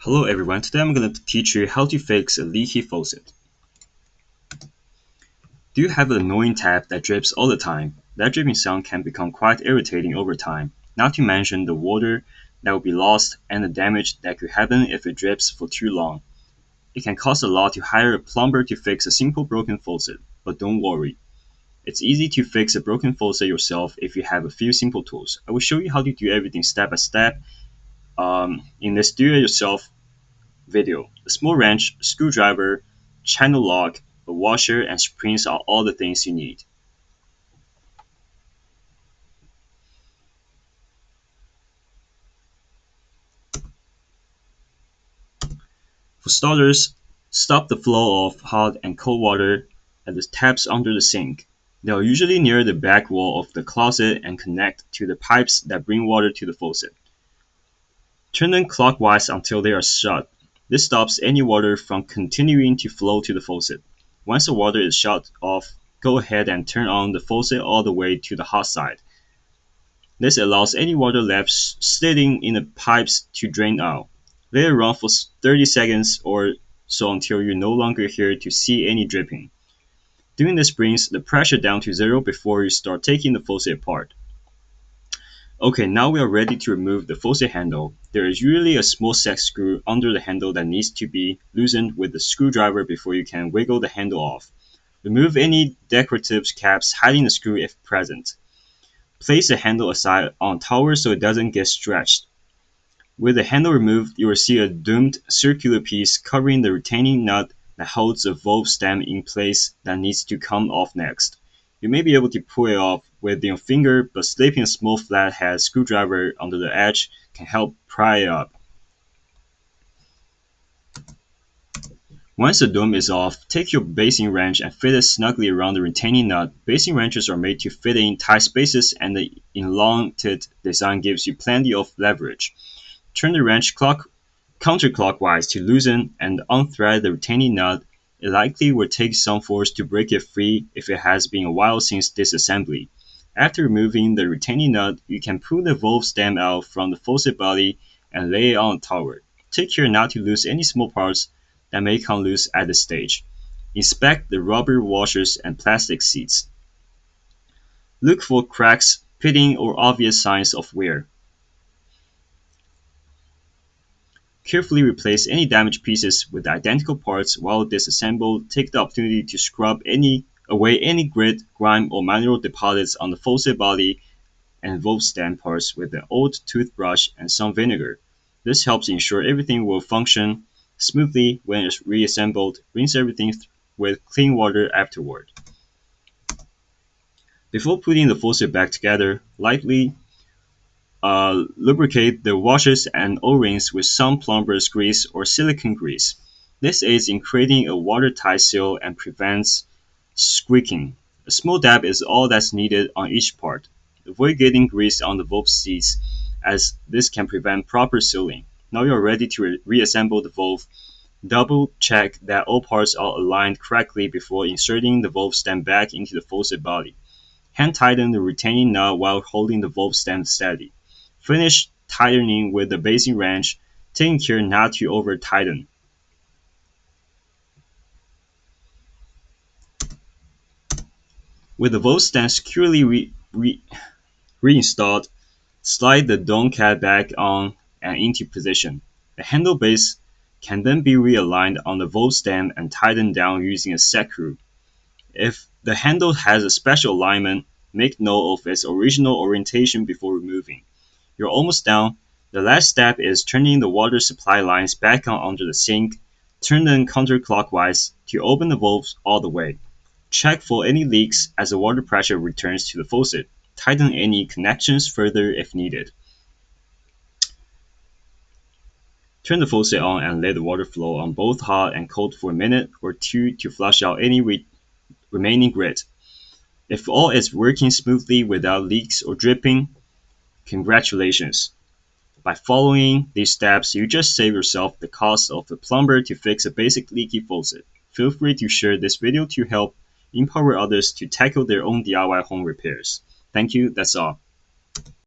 Hello everyone, today I'm going to teach you how to fix a leaky faucet. Do you have an annoying tap that drips all the time? That dripping sound can become quite irritating over time, not to mention the water that will be lost and the damage that could happen if it drips for too long. It can cost a lot to hire a plumber to fix a simple broken faucet, but don't worry. It's easy to fix a broken faucet yourself if you have a few simple tools. I will show you how to do everything step by step in this do-it-yourself video. A small wrench, screwdriver, channel lock, a washer, and springs are all the things you need. For starters, stop the flow of hot and cold water at the taps under the sink. They are usually near the back wall of the closet and connect to the pipes that bring water to the faucet. Turn them clockwise until they are shut. This stops any water from continuing to flow to the faucet. Once the water is shut off, go ahead and turn on the faucet all the way to the hot side. This allows any water left sitting in the pipes to drain out. Let it run for 30 seconds or so until you no longer hear to see any dripping. Doing this brings the pressure down to zero before you start taking the faucet apart. Okay, now we are ready to remove the faucet handle. There is usually a small set screw under the handle that needs to be loosened with the screwdriver before you can wiggle the handle off. Remove any decorative caps hiding the screw if present. Place the handle aside on a towel so it doesn't get stretched. With the handle removed, you will see a domed circular piece covering the retaining nut that holds the valve stem in place that needs to come off next. You may be able to pull it off with your finger, but slipping a small flathead screwdriver under the edge can help pry it up. Once the dome is off, take your basting wrench and fit it snugly around the retaining nut. Basting wrenches are made to fit in tight spaces, and the elongated design gives you plenty of leverage. Turn the wrench counterclockwise to loosen and unthread the retaining nut. It likely will take some force to break it free if it has been a while since disassembly. After removing the retaining nut, you can pull the valve stem out from the faucet body and lay it on a towel. Take care not to lose any small parts that may come loose at this stage. Inspect the rubber washers and plastic seats. Look for cracks, pitting, or obvious signs of wear. Carefully replace any damaged pieces with identical parts while disassembled. Take the opportunity to scrub away any grit, grime, or mineral deposits on the faucet body and valve stem parts with an old toothbrush and some vinegar. This helps ensure everything will function smoothly when it's reassembled. Rinse everything with clean water afterward. Before putting the faucet back together, lightly lubricate the washers and O-rings with some plumber's grease or silicone grease. This aids in creating a watertight seal and prevents squeaking. A small dab is all that's needed on each part. Avoid getting grease on the valve seats, as this can prevent proper sealing. Now you are ready to reassemble the valve. Double check that all parts are aligned correctly before inserting the valve stem back into the faucet body. Hand tighten the retaining nut while holding the valve stem steady. Finish tightening with the basting wrench, taking care not to over tighten. With the valve stem securely reinstalled, slide the dome cap back on and into position. The handle base can then be realigned on the valve stem and tightened down using a set screw. If the handle has a special alignment, make note of its original orientation before removing. You're almost done. The last step is turning the water supply lines back on under the sink. Turn them counterclockwise to open the valves all the way. Check for any leaks as the water pressure returns to the faucet. Tighten any connections further if needed. Turn the faucet on and let the water flow on both hot and cold for a minute or two to flush out any remaining grit. If all is working smoothly without leaks or dripping, congratulations. By following these steps, you just save yourself the cost of a plumber to fix a basic leaky faucet. Feel free to share this video to help empower others to tackle their own DIY home repairs. Thank you, that's all.